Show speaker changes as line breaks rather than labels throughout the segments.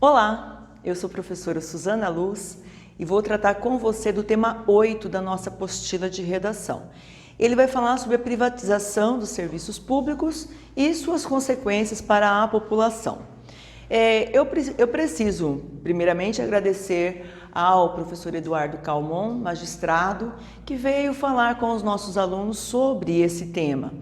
Olá, eu sou a professora Suzana Luz e vou tratar com você do tema 8 da nossa apostila de redação. Ele vai falar sobre a privatização dos serviços públicos e suas consequências para a população. Eu preciso, primeiramente, agradecer ao professor Eduardo Calmon, magistrado, que veio falar com os nossos alunos sobre esse tema.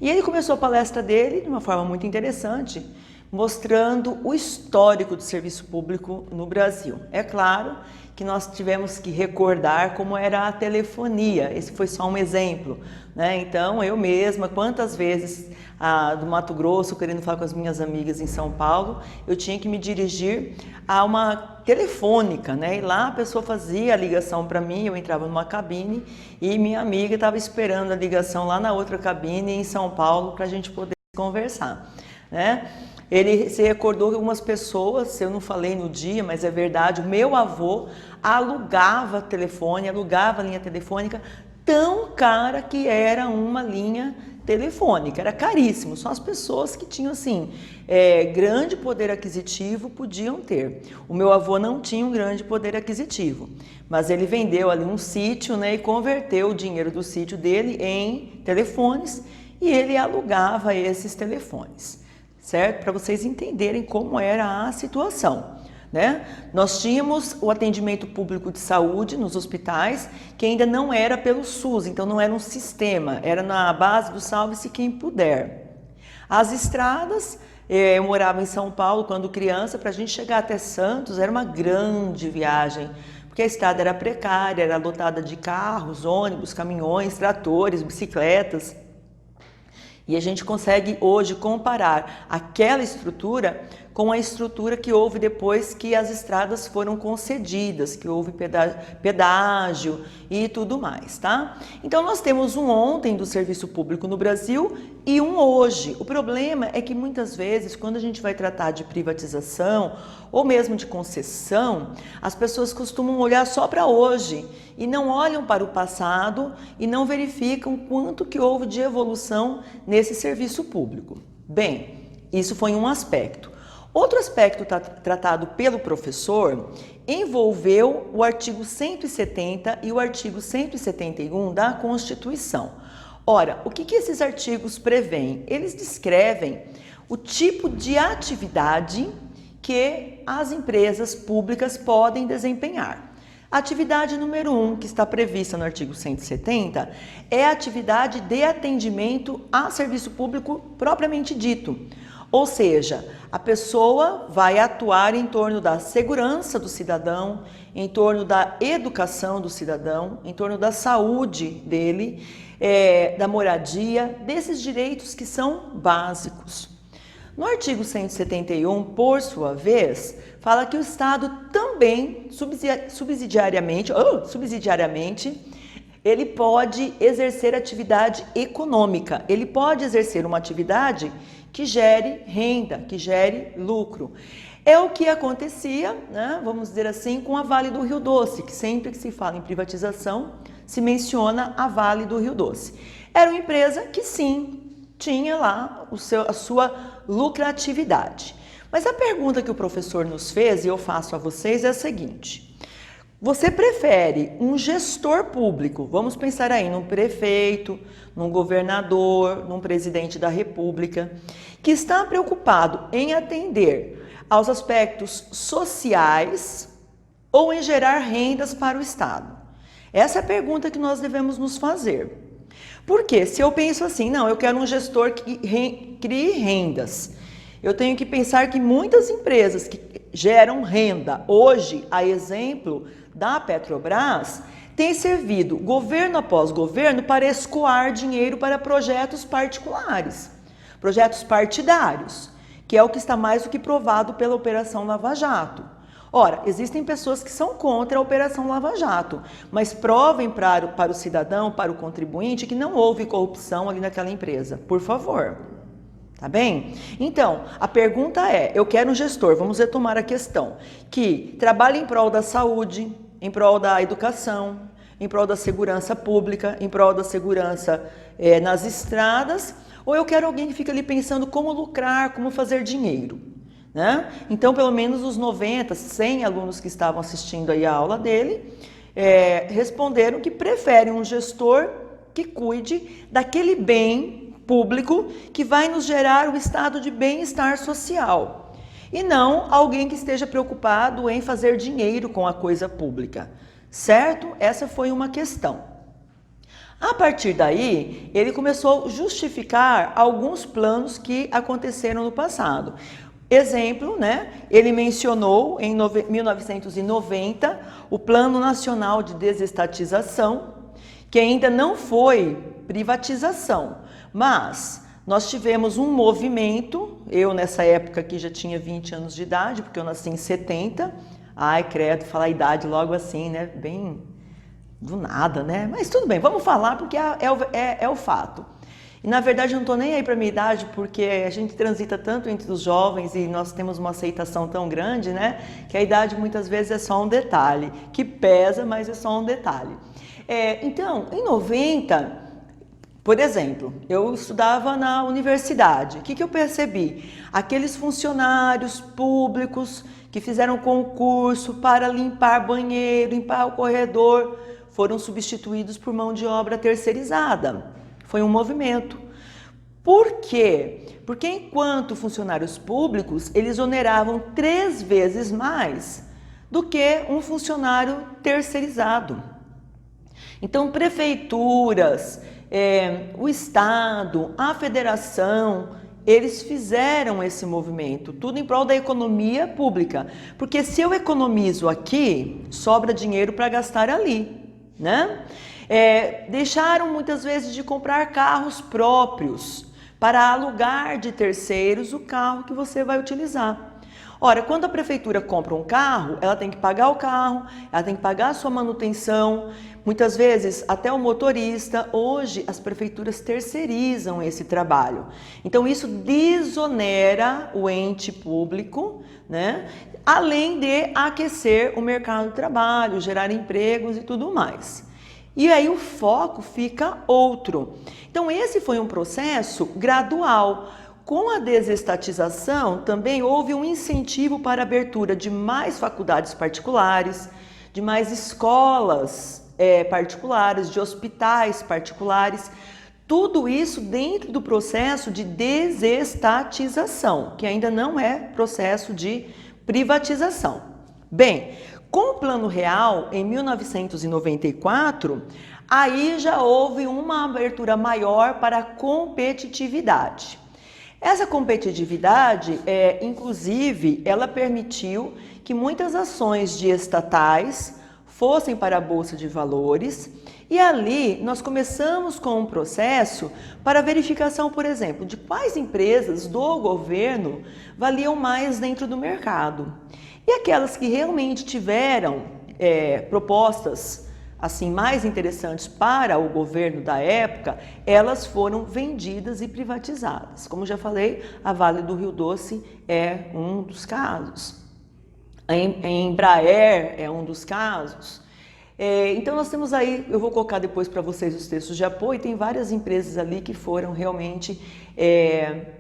E ele começou a palestra dele de uma forma muito interessante, mostrando o histórico do serviço público no Brasil. É claro que nós tivemos que recordar como era a telefonia, esse foi só um exemplo, né? Então, eu mesma, quantas vezes do Mato Grosso, querendo falar com as minhas amigas em São Paulo, eu tinha que me dirigir a uma telefônica, né? E lá a pessoa fazia a ligação para mim, eu entrava numa cabine e minha amiga estava esperando a ligação lá na outra cabine em São Paulo para a gente poder conversar, né? Ele se recordou que algumas pessoas, eu não falei no dia, mas é verdade, o meu avô alugava telefone, alugava linha telefônica tão cara que era uma linha telefônica, era caríssimo, só as pessoas que tinham assim, grande poder aquisitivo podiam ter. O meu avô não tinha um grande poder aquisitivo, mas ele vendeu ali um sítio, né, e converteu o dinheiro do sítio dele em telefones e ele alugava esses telefones. Certo? Para vocês entenderem como era a situação, né? Nós tínhamos o atendimento público de saúde nos hospitais, que ainda não era pelo SUS, então não era um sistema, era na base do salve-se quem puder. As estradas, eu morava em São Paulo quando criança, para a gente chegar até Santos era uma grande viagem, porque a estrada era precária, era lotada de carros, ônibus, caminhões, tratores, bicicletas. E a gente consegue hoje comparar aquela estrutura com a estrutura que houve depois que as estradas foram concedidas, que houve pedágio e tudo mais, tá? Então nós temos um ontem do serviço público no Brasil e um hoje. O problema é que muitas vezes, quando a gente vai tratar de privatização ou mesmo de concessão, as pessoas costumam olhar só para hoje e não olham para o passado e não verificam quanto que houve de evolução nesse serviço público. Bem, isso foi um aspecto. Outro aspecto tratado pelo professor envolveu o artigo 170 e o artigo 171 da Constituição. Ora, o que esses artigos prevêem? Eles descrevem o tipo de atividade que as empresas públicas podem desempenhar. A atividade número 1, que está prevista no artigo 170, é a atividade de atendimento a serviço público propriamente dito. Ou seja, a pessoa vai atuar em torno da segurança do cidadão, em torno da educação do cidadão, em torno da saúde dele, da moradia, desses direitos que são básicos. No artigo 171, por sua vez, fala que o Estado também, subsidiariamente, ele pode exercer atividade econômica, ele pode exercer uma atividade que gere renda, que gere lucro. É o que acontecia, né, vamos dizer assim, com a Vale do Rio Doce, que sempre que se fala em privatização, se menciona a Vale do Rio Doce. Era uma empresa que sim, tinha lá a sua lucratividade. Mas a pergunta que o professor nos fez, e eu faço a vocês, é a seguinte: você prefere um gestor público, vamos pensar aí num prefeito, num governador, num presidente da República, que está preocupado em atender aos aspectos sociais ou em gerar rendas para o Estado? Essa é a pergunta que nós devemos nos fazer. Porque se eu penso assim, não, eu quero um gestor que crie rendas, eu tenho que pensar que muitas empresas que geram renda hoje, a exemplo da Petrobras, tem servido governo após governo para escoar dinheiro para projetos particulares, projetos partidários, que é o que está mais do que provado pela Operação Lava Jato. Ora, existem pessoas que são contra a Operação Lava Jato, mas provem para o cidadão, para o contribuinte, que não houve corrupção ali naquela empresa, por favor. Tá bem? Então, a pergunta é, eu quero um gestor, vamos retomar a questão, que trabalhe em prol da saúde, em prol da educação, em prol da segurança pública, em prol da segurança nas estradas, ou eu quero alguém que fica ali pensando como lucrar, como fazer dinheiro, né? Então, pelo menos os 90, 100 alunos que estavam assistindo aí a aula dele, responderam que preferem um gestor que cuide daquele bem público que vai nos gerar o estado de bem-estar social. E não alguém que esteja preocupado em fazer dinheiro com a coisa pública, certo? Essa foi uma questão. A partir daí, ele começou a justificar alguns planos que aconteceram no passado. Exemplo, né? Ele mencionou em 1990 o Plano Nacional de Desestatização, que ainda não foi privatização, mas nós tivemos um movimento, eu nessa época aqui já tinha 20 anos de idade, porque eu nasci em 70, ai credo, falar a idade logo assim, né? Bem do nada, né? Mas tudo bem, vamos falar porque é o fato. E na verdade eu não estou nem aí para a minha idade, porque a gente transita tanto entre os jovens e nós temos uma aceitação tão grande, né? Que a idade muitas vezes é só um detalhe, que pesa, mas é só um detalhe. Então, em 90, por exemplo, eu estudava na universidade. O que eu percebi? Aqueles funcionários públicos que fizeram concurso para limpar banheiro, limpar o corredor, foram substituídos por mão de obra terceirizada. Foi um movimento. Por quê? Porque enquanto funcionários públicos, eles oneravam 3 vezes mais do que um funcionário terceirizado. Então, prefeituras, o Estado, a federação, eles fizeram esse movimento, tudo em prol da economia pública. Porque se eu economizo aqui, sobra dinheiro para gastar ali, né? Deixaram muitas vezes de comprar carros próprios para alugar de terceiros o carro que você vai utilizar. Ora, quando a prefeitura compra um carro, ela tem que pagar o carro, ela tem que pagar a sua manutenção, muitas vezes até o motorista. Hoje as prefeituras terceirizam esse trabalho. Então isso desonera o ente público, né? Além de aquecer o mercado de trabalho, gerar empregos e tudo mais. E aí o foco fica outro. Então esse foi um processo gradual. Com a desestatização também houve um incentivo para a abertura de mais faculdades particulares, de mais escolas particulares, de hospitais particulares. Tudo isso dentro do processo de desestatização, que ainda não é processo de privatização. Bem, com o Plano Real, em 1994, aí já houve uma abertura maior para a competitividade. Essa competitividade, inclusive, ela permitiu que muitas ações de estatais fossem para a Bolsa de Valores e ali nós começamos com um processo para verificação, por exemplo, de quais empresas do governo valiam mais dentro do mercado. E aquelas que realmente tiveram propostas assim mais interessantes para o governo da época, elas foram vendidas e privatizadas. Como já falei, a Vale do Rio Doce é um dos casos. A Embraer é um dos casos. Então nós temos aí, eu vou colocar depois para vocês os textos de apoio, tem várias empresas ali que foram realmente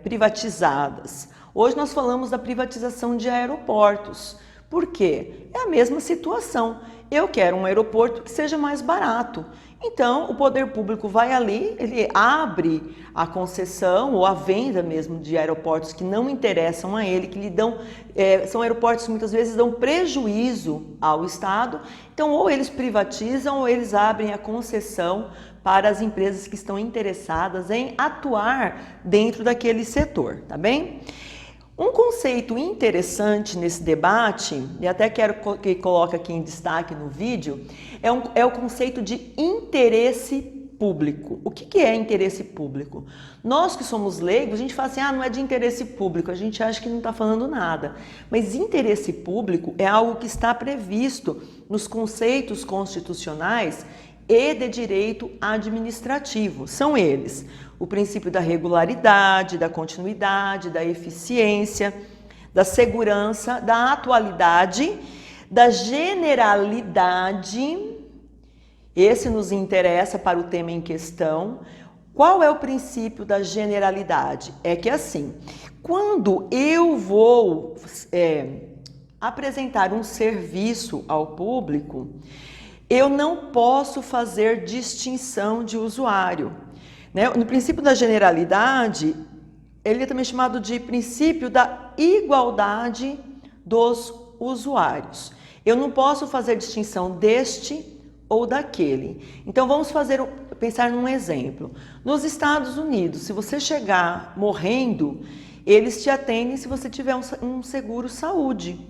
privatizadas. Hoje nós falamos da privatização de aeroportos. Por quê? É a mesma situação. Eu quero um aeroporto que seja mais barato. Então, o poder público vai ali, ele abre a concessão ou a venda mesmo de aeroportos que não interessam a ele, que lhe dão, são aeroportos que muitas vezes dão prejuízo ao Estado. Então, ou eles privatizam ou eles abrem a concessão para as empresas que estão interessadas em atuar dentro daquele setor, tá bem? Um conceito interessante nesse debate, e até quero que coloque aqui em destaque no vídeo, é o conceito de interesse público. O que é interesse público? Nós que somos leigos, a gente fala assim, não é de interesse público, a gente acha que não está falando nada. Mas interesse público é algo que está previsto nos conceitos constitucionais e de direito administrativo. São eles: o princípio da regularidade, da continuidade, da eficiência, da segurança, da atualidade, da generalidade, esse nos interessa para o tema em questão, Qual é o princípio da generalidade? É que assim, quando eu vou apresentar um serviço ao público, eu não posso fazer distinção de usuário, né? No princípio da generalidade, ele é também chamado de princípio da igualdade dos usuários. Eu não posso fazer distinção deste ou daquele. Então vamos pensar num exemplo. Nos Estados Unidos, se você chegar morrendo, eles te atendem se você tiver um seguro saúde.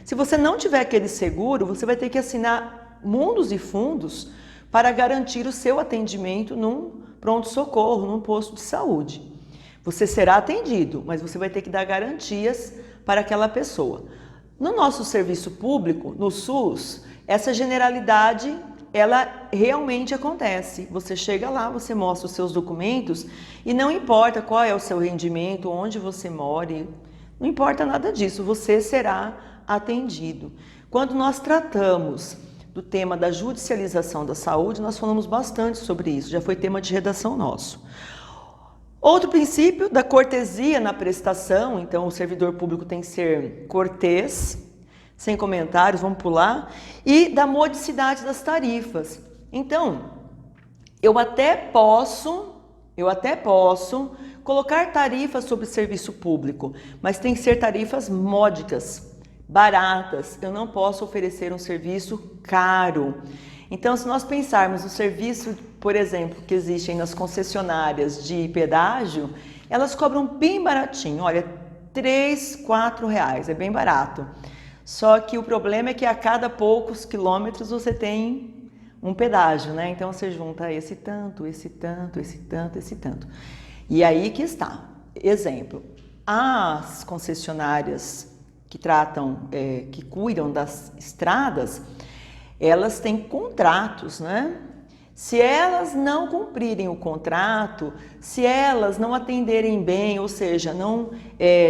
Se você não tiver aquele seguro, você vai ter que assinar mundos e fundos para garantir o seu atendimento num pronto-socorro, num posto de saúde. Você será atendido, mas você vai ter que dar garantias para aquela pessoa. No nosso serviço público, no SUS, essa generalidade, ela realmente acontece. Você chega lá, você mostra os seus documentos e não importa qual é o seu rendimento, onde você mora, não importa nada disso, você será atendido. Quando nós tratamos do tema da judicialização da saúde, nós falamos bastante sobre isso, já foi tema de redação nosso. Outro princípio da cortesia na prestação, então o servidor público tem que ser cortês, sem comentários, vamos pular, e da modicidade das tarifas. Então, eu até posso colocar tarifas sobre serviço público, mas tem que ser tarifas módicas, baratas. Eu não posso oferecer um serviço caro. Então, se nós pensarmos no serviço, por exemplo, que existem nas concessionárias de pedágio, elas cobram bem baratinho, olha, R$3, R$4, é bem barato. Só que o problema é que a cada poucos quilômetros você tem um pedágio, né? Então você junta esse tanto, esse tanto, esse tanto, esse tanto. E aí que está. Exemplo, as concessionárias que que cuidam das estradas, elas têm contratos, né? Se elas não cumprirem o contrato, se elas não atenderem bem, ou seja, não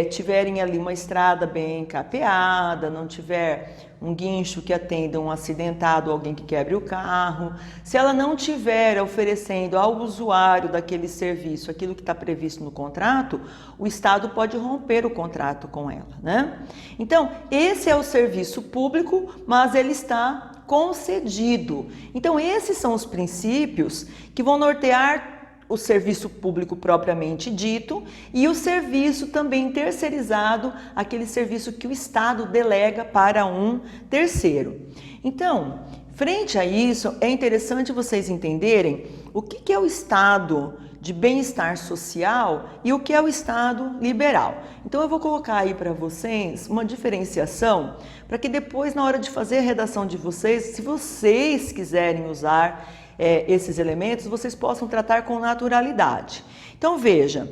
tiverem ali uma estrada bem capeada, não tiver um guincho que atenda um acidentado, alguém que quebre o carro, se ela não tiver oferecendo ao usuário daquele serviço aquilo que está previsto no contrato, o Estado pode romper o contrato com ela, né? Então, esse é o serviço público, mas ele está concedido. Então, esses são os princípios que vão nortear o serviço público propriamente dito e o serviço também terceirizado, aquele serviço que o Estado delega para um terceiro. Então, frente a isso, é interessante vocês entenderem o que é o Estado de bem-estar social e o que é o Estado liberal. Então eu vou colocar aí para vocês uma diferenciação para que depois, na hora de fazer a redação de vocês, se vocês quiserem usar esses elementos, vocês possam tratar com naturalidade. Então veja,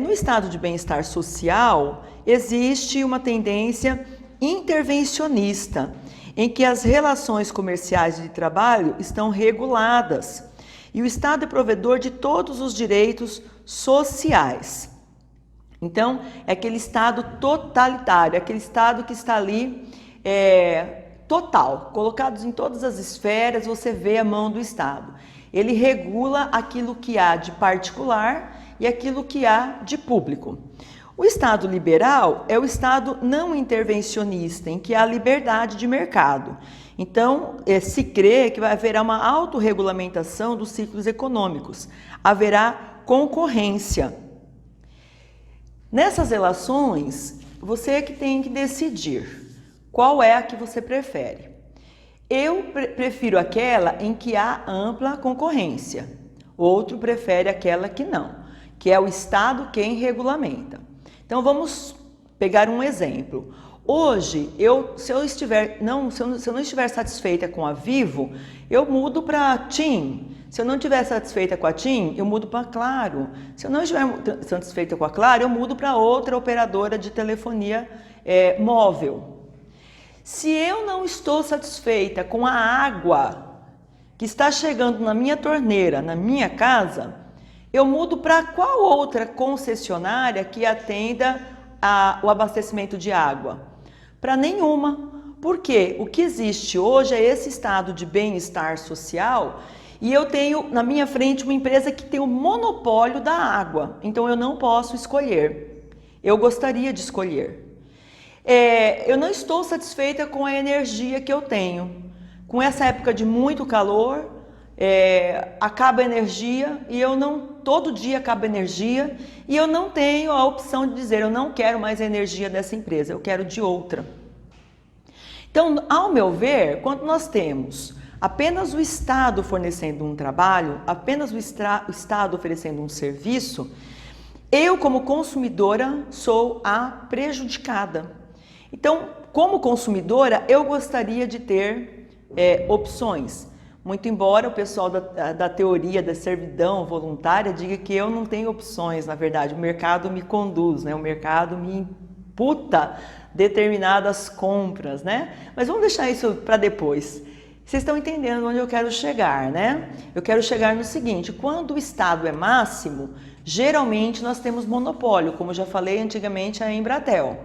no Estado de bem-estar social existe uma tendência intervencionista, em que as relações comerciais de trabalho estão reguladas. E o Estado é provedor de todos os direitos sociais. Então, é aquele Estado totalitário, é aquele Estado que está ali total, colocados em todas as esferas, você vê a mão do Estado. Ele regula aquilo que há de particular e aquilo que há de público. O Estado liberal é o Estado não intervencionista, em que há liberdade de mercado. Então, se crê que haverá uma autorregulamentação dos ciclos econômicos, haverá concorrência. Nessas relações, você é que tem que decidir qual é a que você prefere. Eu prefiro aquela em que há ampla concorrência, outro prefere aquela que não, que é o Estado quem regulamenta. Então, vamos pegar um exemplo. Hoje, se eu não estiver satisfeita com a Vivo, eu mudo para TIM. Se eu não estiver satisfeita com a TIM, eu mudo para Claro. Se eu não estiver satisfeita com a Claro, eu mudo para outra operadora de telefonia móvel. Se eu não estou satisfeita com a água que está chegando na minha torneira, na minha casa, eu mudo para qual outra concessionária que atenda o abastecimento de água? Para nenhuma, porque o que existe hoje é esse estado de bem-estar social e eu tenho na minha frente uma empresa que tem o monopólio da água, então eu não posso escolher. Eu gostaria de escolher. Eu não estou satisfeita com a energia que eu tenho. Com essa época de muito calor, acaba a energia e eu não, todo dia acaba a energia e eu não tenho a opção de dizer eu não quero mais a energia dessa empresa, eu quero de outra. Então, ao meu ver, quando nós temos apenas o Estado fornecendo um trabalho, apenas o Estado oferecendo um serviço, eu como consumidora sou a prejudicada. Então, como consumidora, eu gostaria de ter opções. Muito embora o pessoal da teoria da servidão voluntária diga que eu não tenho opções, na verdade, o mercado me conduz, né? O mercado me imputa determinadas compras, né? Mas vamos deixar isso para depois. Vocês estão entendendo onde eu quero chegar, né? Eu quero chegar no seguinte, quando o Estado é máximo, geralmente nós temos monopólio, como eu já falei antigamente a Embratel.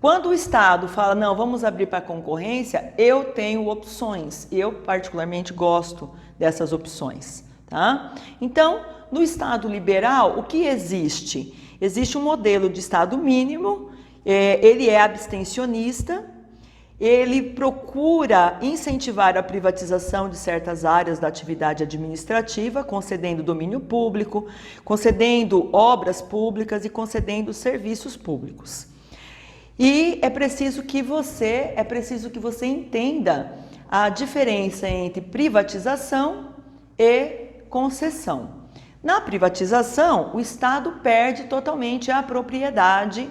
Quando o Estado fala, não, vamos abrir para a concorrência, eu tenho opções. Eu particularmente gosto dessas opções, tá? Então, no Estado liberal, o que existe? Existe um modelo de Estado mínimo, ele é abstencionista, ele procura incentivar a privatização de certas áreas da atividade administrativa, concedendo domínio público, concedendo obras públicas e concedendo serviços públicos. E é preciso que você entenda a diferença entre privatização e concessão. Na privatização, o Estado perde totalmente a propriedade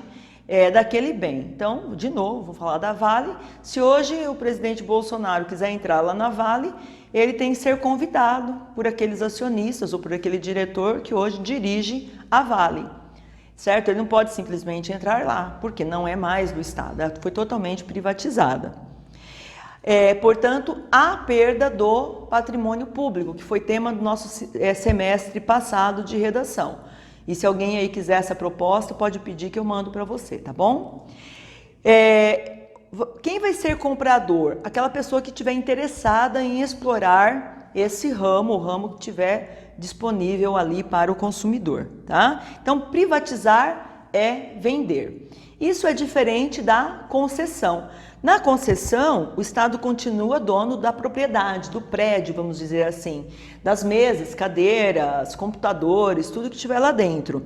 daquele bem. Então, de novo, vou falar da Vale. Se hoje o presidente Bolsonaro quiser entrar lá na Vale, ele tem que ser convidado por aqueles acionistas ou por aquele diretor que hoje dirige a Vale. Certo? Ele não pode simplesmente entrar lá, porque não é mais do Estado, ela foi totalmente privatizada. Portanto, há perda do patrimônio público, que foi tema do nosso semestre passado de redação. E se alguém aí quiser essa proposta, pode pedir que eu mando para você, tá bom? Quem vai ser comprador? Aquela pessoa que estiver interessada em explorar esse ramo, o ramo que tiver disponível ali para o consumidor, tá? Então, privatizar é vender. Isso é diferente da concessão. Na concessão, o Estado continua dono da propriedade, do prédio, vamos dizer assim, das mesas, cadeiras, computadores, tudo que estiver lá dentro.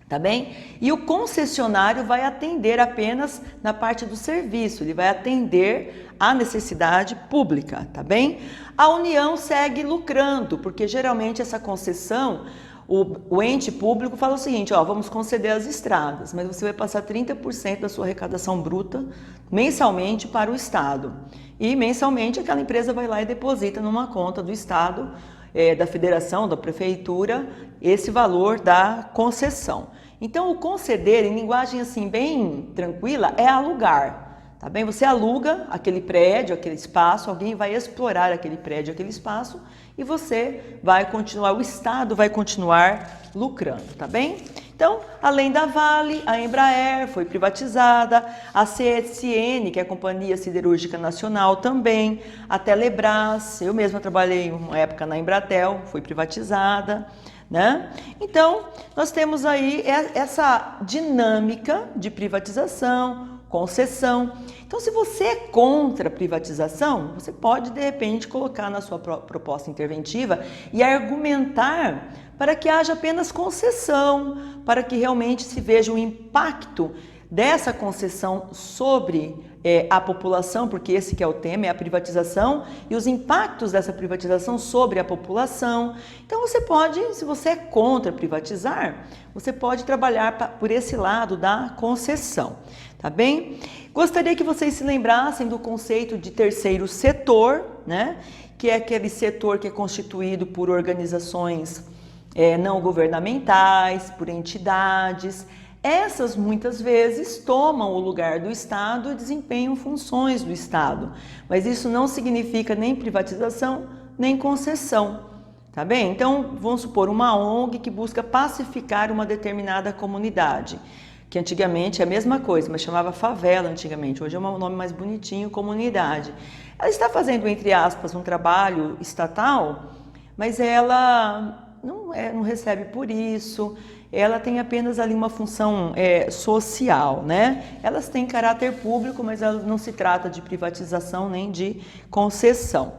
Tá bem? E o concessionário vai atender apenas na parte do serviço, ele vai atender à necessidade pública, tá bem? A União segue lucrando, porque geralmente essa concessão, o ente público fala o seguinte, ó, vamos conceder as estradas, mas você vai passar 30% da sua arrecadação bruta mensalmente para o Estado. E mensalmente aquela empresa vai lá e deposita numa conta do Estado, da federação, da prefeitura, esse valor da concessão. Então, o conceder, em linguagem assim bem tranquila, é alugar, tá bem? Você aluga aquele prédio, aquele espaço, alguém vai explorar aquele prédio, aquele espaço, e você vai continuar, o Estado vai continuar lucrando, tá bem? Então, além da Vale, a Embraer foi privatizada, a CSN, que é a Companhia Siderúrgica Nacional também, a Telebrás, eu mesma trabalhei uma época na Embratel, foi privatizada, né? Então, nós temos aí essa dinâmica de privatização, concessão. Então, se você é contra a privatização, você pode, de repente, colocar na sua proposta interventiva e argumentar para que haja apenas concessão, para que realmente se veja o impacto dessa concessão sobre a população, porque esse que é o tema, é a privatização, e os impactos dessa privatização sobre a população. Então você pode, se você é contra privatizar, você pode trabalhar por esse lado da concessão, tá bem? Gostaria que vocês se lembrassem do conceito de terceiro setor, né? Que é aquele setor que é constituído por organizações não governamentais, por entidades. Essas muitas vezes tomam o lugar do Estado e desempenham funções do Estado, mas isso não significa nem privatização, nem concessão, tá bem? Então, vamos supor uma ONG que busca pacificar uma determinada comunidade, que antigamente é a mesma coisa, mas chamava favela antigamente, hoje é um nome mais bonitinho, comunidade. Ela está fazendo, entre aspas, um trabalho estatal mas ela não recebe por isso, ela tem apenas ali uma função social, né? Elas têm caráter público, mas não se trata de privatização nem de concessão.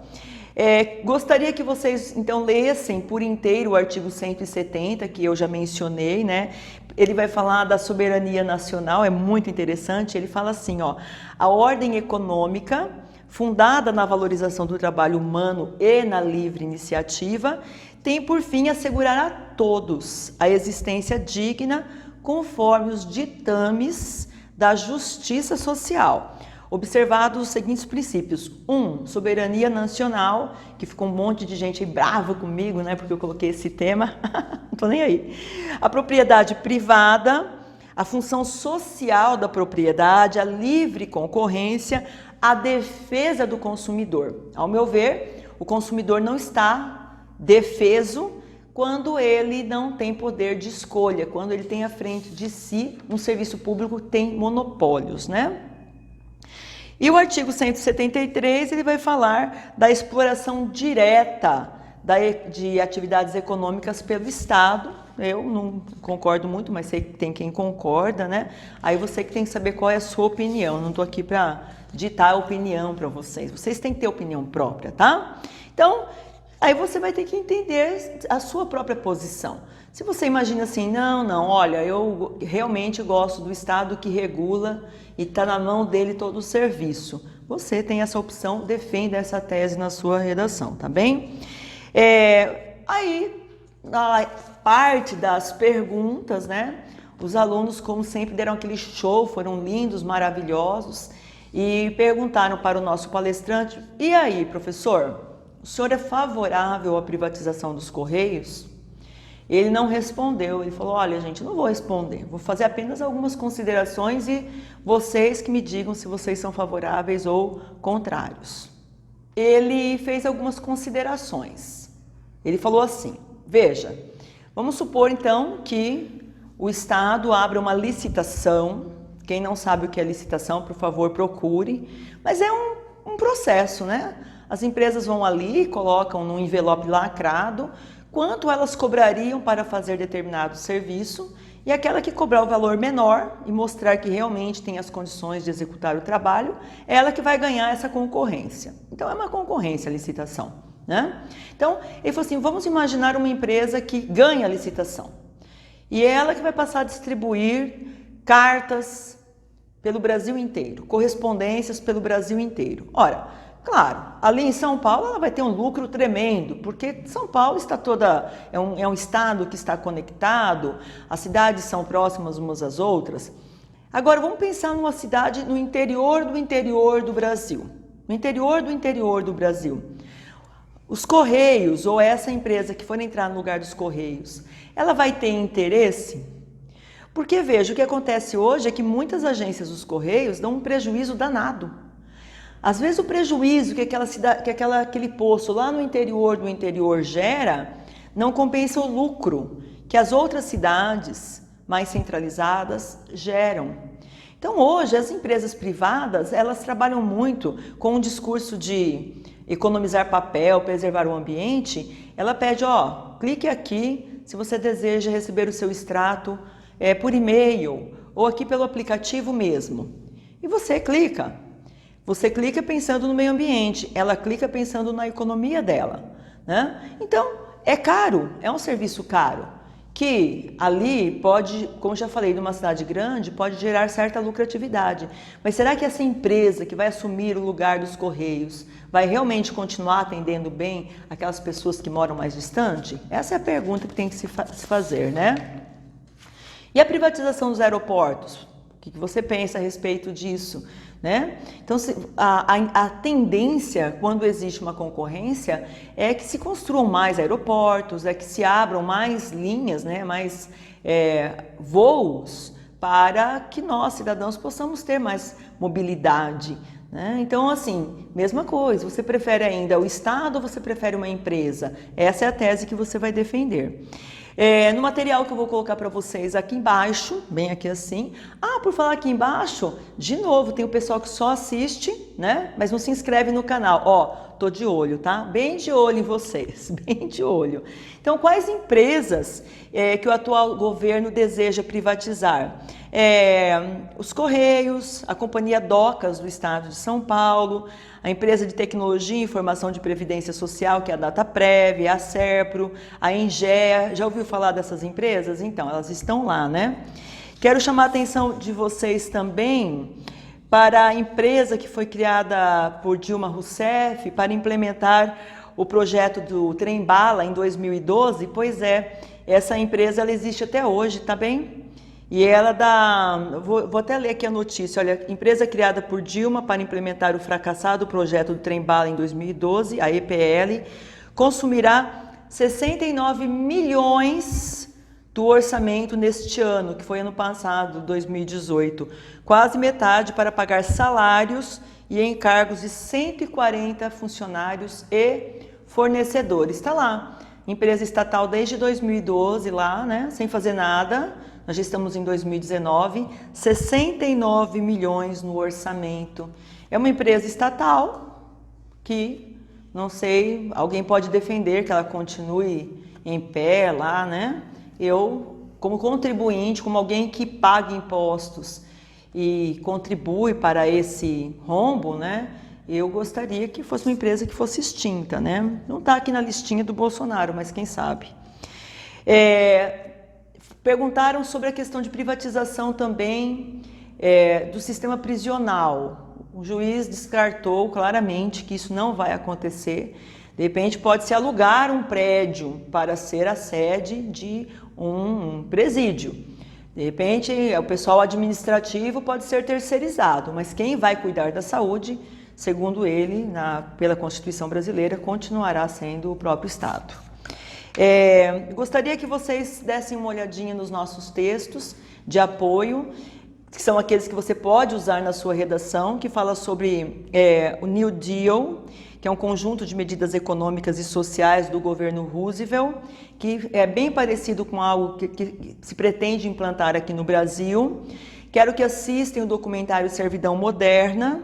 Gostaria que vocês, então, lessem por inteiro o artigo 170, que eu já mencionei, né? Ele vai falar da soberania nacional, é muito interessante. Ele fala assim, ó, a ordem econômica, fundada na valorização do trabalho humano e na livre iniciativa, tem por fim assegurar a todos a existência digna conforme os ditames da justiça social. Observados os seguintes princípios. 1. Soberania nacional, que ficou um monte de gente brava comigo, né, porque eu coloquei esse tema, não tô nem aí. A propriedade privada, a função social da propriedade, a livre concorrência, a defesa do consumidor. Ao meu ver, o consumidor não está defeso quando ele não tem poder de escolha, quando ele tem à frente de si um serviço público que tem monopólios, né? E o artigo 173, ele vai falar da exploração direta de atividades econômicas pelo Estado. Eu não concordo muito, mas sei que tem quem concorda, né? Aí você que tem que saber qual é a sua opinião. Não estou aqui para ditar a opinião para vocês. Vocês têm que ter opinião própria, tá? Então, aí você vai ter que entender a sua própria posição. Se você imagina assim, não, olha, eu realmente gosto do Estado que regula e está na mão dele todo o serviço. Você tem essa opção, defenda essa tese na sua redação, tá bem? Aí, na parte das perguntas, né? Os alunos, como sempre, deram aquele show, foram lindos, maravilhosos e perguntaram para o nosso palestrante, e aí, professor, o senhor é favorável à privatização dos Correios? Ele não respondeu, ele falou, olha gente, não vou responder, vou fazer apenas algumas considerações e vocês que me digam se vocês são favoráveis ou contrários. Ele fez algumas considerações. Ele falou assim, veja, vamos supor então que o Estado abra uma licitação, quem não sabe o que é licitação, por favor procure, mas é um processo, né? As empresas vão ali, colocam num envelope lacrado, quanto elas cobrariam para fazer determinado serviço e aquela que cobrar o valor menor e mostrar que realmente tem as condições de executar o trabalho, é ela que vai ganhar essa concorrência. Então é uma concorrência a licitação, né? Então ele falou assim, vamos imaginar uma empresa que ganha a licitação e é ela que vai passar a distribuir cartas pelo Brasil inteiro, correspondências pelo Brasil inteiro. Ora, claro, ali em São Paulo ela vai ter um lucro tremendo, porque São Paulo está é um estado que está conectado, as cidades são próximas umas às outras. Agora vamos pensar numa cidade no interior do Brasil. No interior do Brasil. Os Correios, ou essa empresa que for entrar no lugar dos Correios, ela vai ter interesse? Porque veja, o que acontece hoje é que muitas agências dos Correios dão um prejuízo danado. Às vezes o prejuízo que aquele posto lá no interior do interior gera não compensa o lucro que as outras cidades mais centralizadas geram. Então hoje as empresas privadas, elas trabalham muito com um discurso de economizar papel, preservar o ambiente. Ela pede, clique aqui se você deseja receber o seu extrato por e-mail ou aqui pelo aplicativo mesmo. E você clica. Você clica pensando no meio ambiente, ela clica pensando na economia dela, né? Então, é caro, é um serviço caro, que ali pode, como já falei, numa cidade grande, pode gerar certa lucratividade. Mas será que essa empresa que vai assumir o lugar dos Correios vai realmente continuar atendendo bem aquelas pessoas que moram mais distante? Essa é a pergunta que tem que se fazer, né? E a privatização dos aeroportos? O que você pensa a respeito disso? Né? Então, a tendência, quando existe uma concorrência, é que se construam mais aeroportos, é que se abram mais linhas, né? Mais voos, para que nós, cidadãos, possamos ter mais mobilidade. Né? Então, assim, mesma coisa, você prefere ainda o Estado ou você prefere uma empresa? Essa é a tese que você vai defender. No material que eu vou colocar para vocês aqui embaixo, bem aqui assim. Por falar aqui embaixo, de novo, tem o pessoal que só assiste, né? Mas não se inscreve no canal. Ó, tô de olho, tá? Bem de olho em vocês, bem de olho. Então, quais empresas que o atual governo deseja privatizar? Os Correios, a Companhia Docas do Estado de São Paulo, a empresa de tecnologia e informação de previdência social, que é a Dataprev, a Serpro, a Engea. Já ouviu falar dessas empresas? Então, elas estão lá, né? Quero chamar a atenção de vocês também para a empresa que foi criada por Dilma Rousseff para implementar o projeto do Trem-Bala em 2012. Pois é, essa empresa ela existe até hoje, tá bem? E ela vou até ler aqui a notícia, olha, empresa criada por Dilma para implementar o fracassado projeto do Trem-Bala em 2012, a EPL, consumirá 69 milhões do orçamento neste ano, que foi ano passado, 2018, quase metade para pagar salários e encargos de 140 funcionários e fornecedores. Está lá, empresa estatal desde 2012 lá, né, sem fazer nada. Nós já estamos em 2019, 69 milhões no orçamento. É uma empresa estatal que, não sei, alguém pode defender que ela continue em pé lá, né? Eu, como contribuinte, como alguém que paga impostos e contribui para esse rombo, né? Eu gostaria que fosse uma empresa que fosse extinta, né? Não está aqui na listinha do Bolsonaro, mas quem sabe. Perguntaram sobre a questão de privatização também do sistema prisional. O juiz descartou claramente que isso não vai acontecer. De repente pode-se alugar um prédio para ser a sede de um presídio. De repente o pessoal administrativo pode ser terceirizado, mas quem vai cuidar da saúde, segundo ele, pela Constituição brasileira, continuará sendo o próprio Estado. Gostaria que vocês dessem uma olhadinha nos nossos textos de apoio, que são aqueles que você pode usar na sua redação, que fala sobre o New Deal, que é um conjunto de medidas econômicas e sociais do governo Roosevelt, que é bem parecido com algo que se pretende implantar aqui no Brasil. Quero que assistam o documentário Servidão Moderna.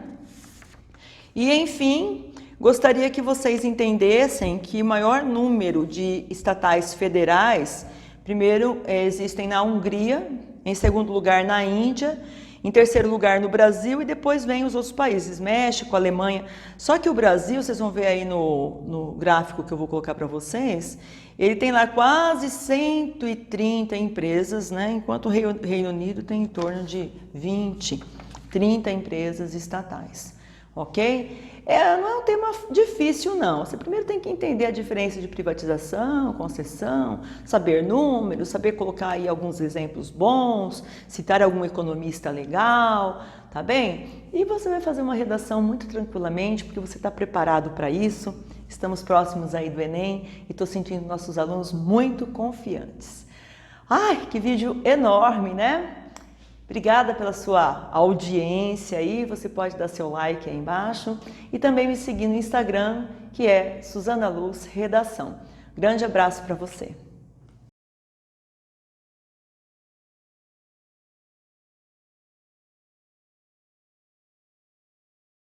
E, enfim, gostaria que vocês entendessem que o maior número de estatais federais, primeiro, existem na Hungria, em segundo lugar na Índia, em terceiro lugar no Brasil e depois vem os outros países, México, Alemanha. Só que o Brasil, vocês vão ver aí no gráfico que eu vou colocar para vocês, ele tem lá quase 130 empresas, né? Enquanto o Reino Unido tem em torno de 20, 30 empresas estatais, ok? Não é um tema difícil, não. Você primeiro tem que entender a diferença de privatização, concessão, saber números, saber colocar aí alguns exemplos bons, citar algum economista legal, tá bem? E você vai fazer uma redação muito tranquilamente, porque você está preparado para isso. Estamos próximos aí do Enem e estou sentindo nossos alunos muito confiantes. Ai, que vídeo enorme, né? Obrigada pela sua audiência aí, você pode dar seu like aí embaixo e também me seguir no Instagram, que é Suzana Luz Redação. Grande abraço para você.